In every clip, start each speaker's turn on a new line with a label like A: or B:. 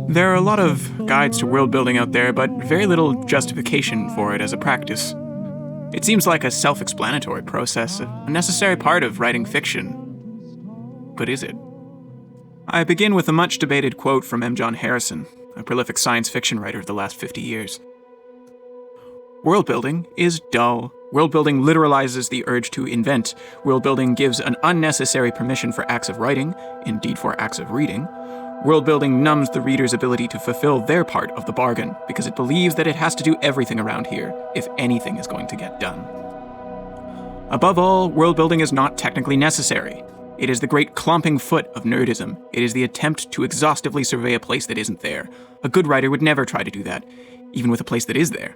A: There are a lot of guides to world building out there, but very little justification for it as a practice. It seems like a self-explanatory process, a necessary part of writing fiction. But is it? I begin with a much-debated quote from M. John Harrison, a prolific science fiction writer of the last 50 years. World-building is dull. World-building literalizes the urge to invent. World-building gives an unnecessary permission for acts of writing, indeed for acts of reading. World-building numbs the reader's ability to fulfill their part of the bargain, because it believes that it has to do everything around here, if anything is going to get done. Above all, world-building is not technically necessary. It is the great clomping foot of nerdism. It is the attempt to exhaustively survey a place that isn't there. A good writer would never try to do that, even with a place that is there.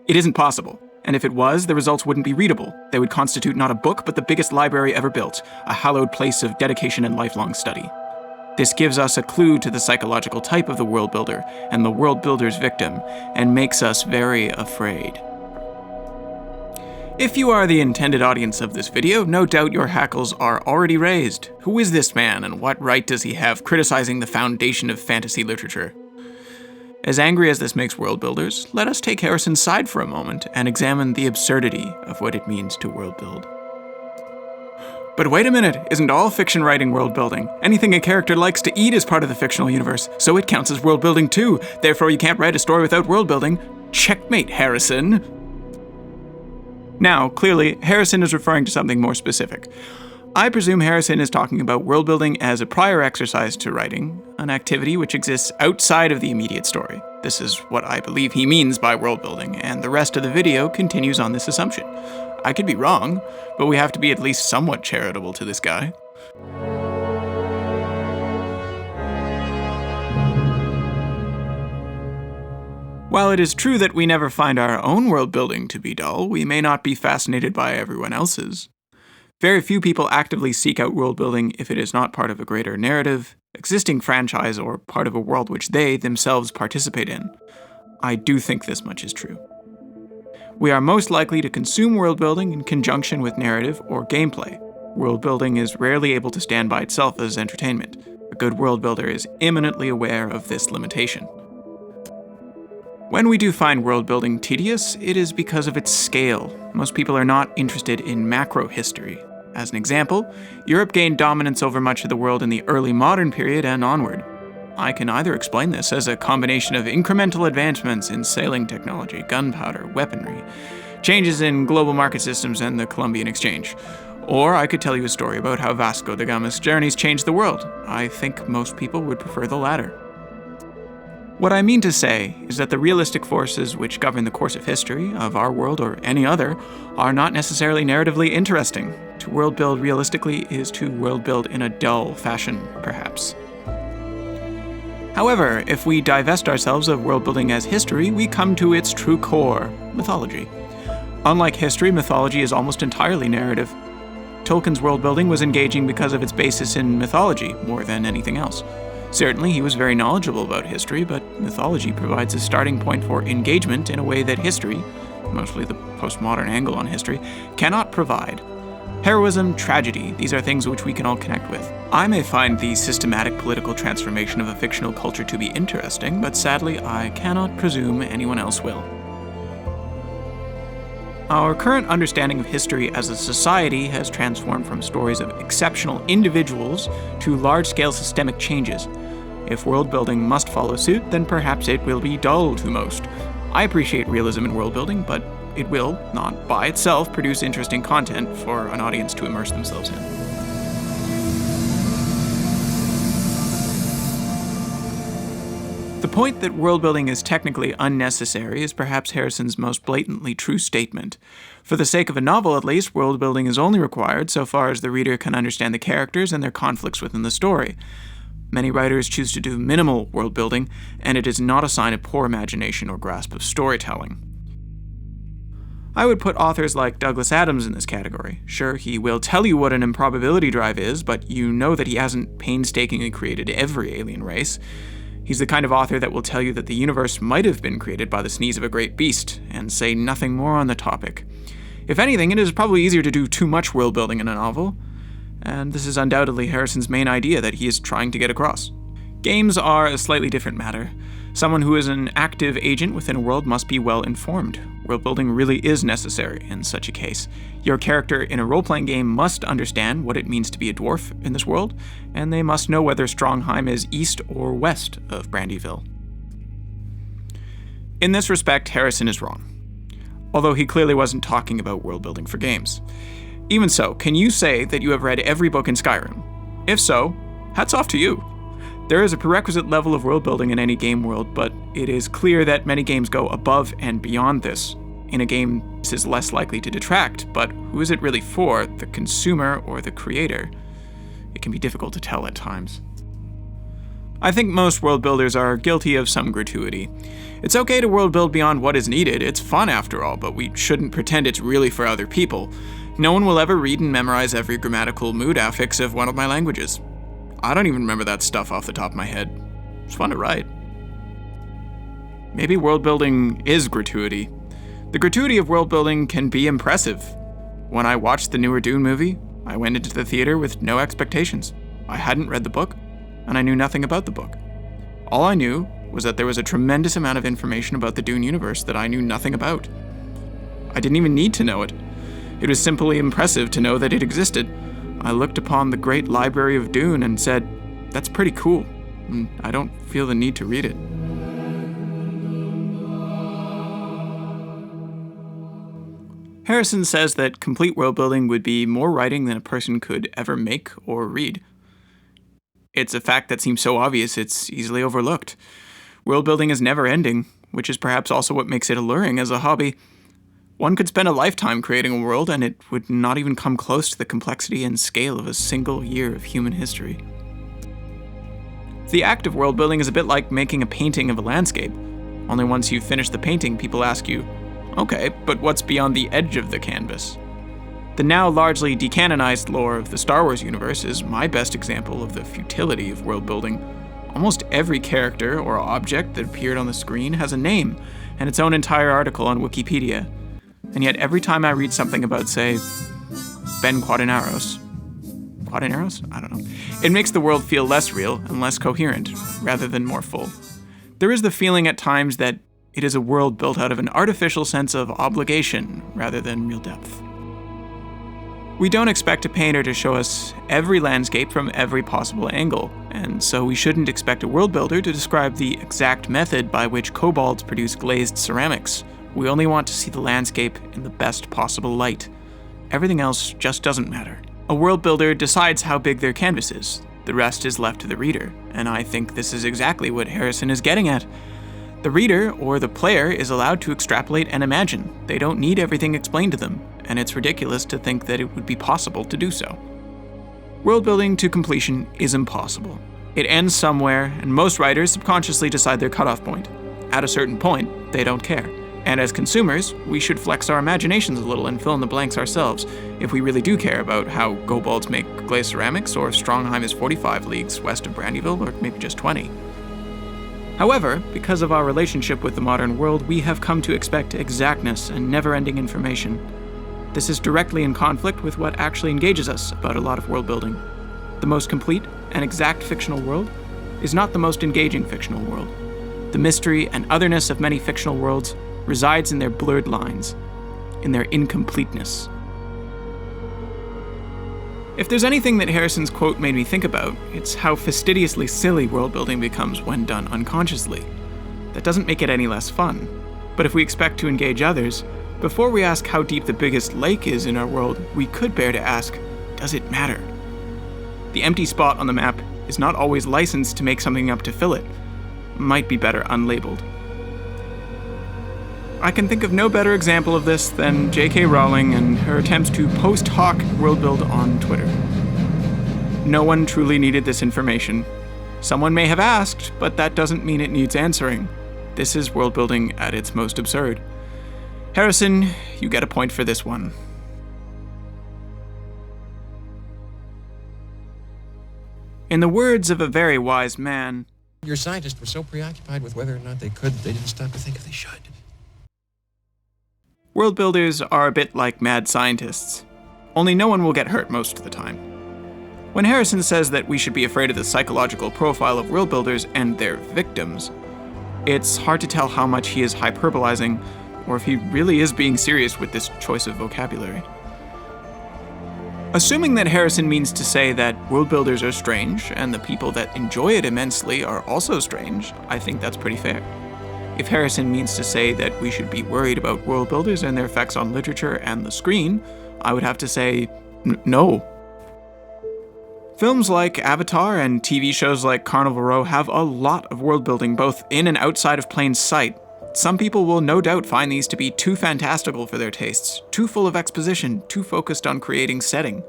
A: It isn't possible, and if it was, the results wouldn't be readable. They would constitute not a book, but the biggest library ever built, a hallowed place of dedication and lifelong study. This gives us a clue to the psychological type of the world builder and the world builder's victim, and makes us very afraid. If you are the intended audience of this video, no doubt your hackles are already raised. Who is this man, and what right does he have criticizing the foundation of fantasy literature? As angry as this makes world builders, let us take Harrison's side for a moment and examine the absurdity of what it means to world build. But wait a minute, isn't all fiction writing world building? Anything a character likes to eat is part of the fictional universe, so it counts as world building too. Therefore, you can't write a story without world building. Checkmate, Harrison. Now, clearly, Harrison is referring to something more specific. I presume Harrison is talking about world building as a prior exercise to writing, an activity which exists outside of the immediate story. This is what I believe he means by world building, and the rest of the video continues on this assumption. I could be wrong, but we have to be at least somewhat charitable to this guy. While it is true that we never find our own world building to be dull, we may not be fascinated by everyone else's. Very few people actively seek out world building if it is not part of a greater narrative, existing franchise, or part of a world which they themselves participate in. I do think this much is true. We are most likely to consume world building in conjunction with narrative or gameplay. World building is rarely able to stand by itself as entertainment. A good world builder is imminently aware of this limitation. When we do find world building tedious, it is because of its scale. Most people are not interested in macro history. As an example, Europe gained dominance over much of the world in the early modern period and onward. I can either explain this as a combination of incremental advancements in sailing technology, gunpowder, weaponry, changes in global market systems, and the Columbian Exchange. Or I could tell you a story about how Vasco da Gama's journeys changed the world. I think most people would prefer the latter. What I mean to say is that the realistic forces which govern the course of history, of our world or any other, are not necessarily narratively interesting. To world build realistically is to world build in a dull fashion, perhaps. However, if we divest ourselves of world building as history, we come to its true core, mythology. Unlike history, mythology is almost entirely narrative. Tolkien's world building was engaging because of its basis in mythology more than anything else. Certainly, he was very knowledgeable about history, but mythology provides a starting point for engagement in a way that history, mostly the postmodern angle on history, cannot provide. Heroism, tragedy, these are things which we can all connect with. I may find the systematic political transformation of a fictional culture to be interesting, but sadly, I cannot presume anyone else will. Our current understanding of history as a society has transformed from stories of exceptional individuals to large-scale systemic changes. If world building must follow suit, then perhaps it will be dull to most. I appreciate realism in world building, but it will, not by itself, produce interesting content for an audience to immerse themselves in. The point that world building is technically unnecessary is perhaps Harrison's most blatantly true statement. For the sake of a novel, at least, world building is only required so far as the reader can understand the characters and their conflicts within the story. Many writers choose to do minimal world building, and it is not a sign of poor imagination or grasp of storytelling. I would put authors like Douglas Adams in this category. Sure, he will tell you what an improbability drive is, but you know that he hasn't painstakingly created every alien race. He's the kind of author that will tell you that the universe might have been created by the sneeze of a great beast, and say nothing more on the topic. If anything, it is probably easier to do too much world building in a novel, and this is undoubtedly Harrison's main idea that he is trying to get across. Games are a slightly different matter. Someone who is an active agent within a world must be well informed. World building really is necessary in such a case. Your character in a role-playing game must understand what it means to be a dwarf in this world, and they must know whether Strongheim is east or west of Brandyville. In this respect, Harrison is wrong, although he clearly wasn't talking about world building for games. Even so, can you say that you have read every book in Skyrim? If so, hats off to you. There is a prerequisite level of world building in any game world, but it is clear that many games go above and beyond this. In a game, this is less likely to detract, but who is it really for, the consumer or the creator? It can be difficult to tell at times. I think most world builders are guilty of some gratuity. It's okay to world build beyond what is needed, it's fun after all, but we shouldn't pretend it's really for other people. No one will ever read and memorize every grammatical mood affix of one of my languages. I don't even remember that stuff off the top of my head. It's fun to write. Maybe world building is gratuity. The gratuity of world building can be impressive. When I watched the newer Dune movie, I went into the theater with no expectations. I hadn't read the book, and I knew nothing about the book. All I knew was that there was a tremendous amount of information about the Dune universe that I knew nothing about. I didn't even need to know it. It was simply impressive to know that it existed. I looked upon the great library of Dune and said, that's pretty cool, and I don't feel the need to read it. Harrison says that complete world building would be more writing than a person could ever make or read. It's a fact that seems so obvious it's easily overlooked. World building is never ending, which is perhaps also what makes it alluring as a hobby. One could spend a lifetime creating a world and it would not even come close to the complexity and scale of a single year of human history. The act of world building is a bit like making a painting of a landscape. Only once you've finished the painting, people ask you, okay, but what's beyond the edge of the canvas? The now largely decanonized lore of the Star Wars universe is my best example of the futility of world building. Almost every character or object that appeared on the screen has a name and its own entire article on Wikipedia. And yet every time I read something about, say, Ben Quadinaros, I don't know, it makes the world feel less real and less coherent, rather than more full. There is the feeling at times that it is a world built out of an artificial sense of obligation, rather than real depth. We don't expect a painter to show us every landscape from every possible angle, and so we shouldn't expect a world builder to describe the exact method by which kobolds produce glazed ceramics. We only want to see the landscape in the best possible light. Everything else just doesn't matter. A world builder decides how big their canvas is. The rest is left to the reader, and I think this is exactly what Harrison is getting at. The reader, or the player, is allowed to extrapolate and imagine. They don't need everything explained to them, and it's ridiculous to think that it would be possible to do so. World building to completion is impossible. It ends somewhere, and most writers subconsciously decide their cutoff point. At a certain point, they don't care. And as consumers, we should flex our imaginations a little and fill in the blanks ourselves, if we really do care about how kobolds make glazed ceramics, or Strongheim is 45 leagues west of Brandyville, or maybe just 20. However, because of our relationship with the modern world, we have come to expect exactness and never-ending information. This is directly in conflict with what actually engages us about a lot of world building. The most complete and exact fictional world is not the most engaging fictional world. The mystery and otherness of many fictional worlds resides in their blurred lines, in their incompleteness. If there's anything that Harrison's quote made me think about, it's how fastidiously silly world-building becomes when done unconsciously. That doesn't make it any less fun. But if we expect to engage others, before we ask how deep the biggest lake is in our world, we could bear to ask, does it matter? The empty spot on the map is not always licensed to make something up to fill it. Might be better unlabeled. I can think of no better example of this than J.K. Rowling and her attempts to post hoc world build on Twitter. No one truly needed this information. Someone may have asked, but that doesn't mean it needs answering. This is world building at its most absurd. Harrison, you get a point for this one. In the words of a very wise man,
B: your scientists were so preoccupied with whether or not they could, they didn't stop to think if they should.
A: World builders are a bit like mad scientists, only no one will get hurt most of the time. When Harrison says that we should be afraid of the psychological profile of world builders and their victims, it's hard to tell how much he is hyperbolizing or if he really is being serious with this choice of vocabulary. Assuming that Harrison means to say that world builders are strange and the people that enjoy it immensely are also strange, I think that's pretty fair. If Harrison means to say that we should be worried about world builders and their effects on literature and the screen, I would have to say no. Films like Avatar and TV shows like Carnival Row have a lot of world building both in and outside of plain sight. Some people will no doubt find these to be too fantastical for their tastes, too full of exposition, too focused on creating setting.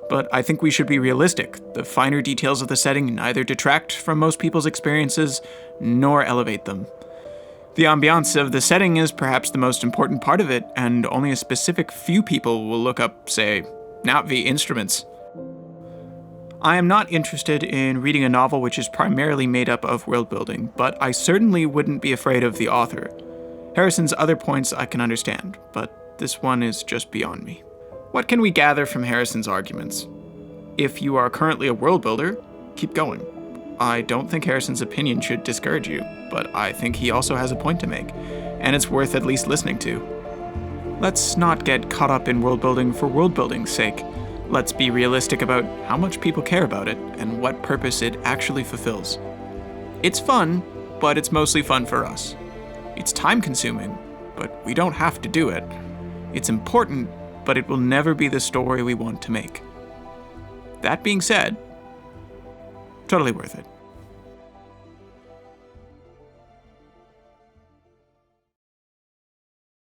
A: But I think we should be realistic. The finer details of the setting neither detract from most people's experiences nor elevate them. The ambiance of the setting is perhaps the most important part of it, and only a specific few people will look up, say, Na'vi instruments. I am not interested in reading a novel which is primarily made up of world building, but I certainly wouldn't be afraid of the author. Harrison's other points I can understand, but this one is just beyond me. What can we gather from Harrison's arguments? If you are currently a world builder, keep going. I don't think Harrison's opinion should discourage you, but I think he also has a point to make, and it's worth at least listening to. Let's not get caught up in world building for world building's sake. Let's be realistic about how much people care about it and what purpose it actually fulfills. It's fun, but it's mostly fun for us. It's time-consuming, but we don't have to do it. It's important, but it will never be the story we want to make. That being said, totally worth it.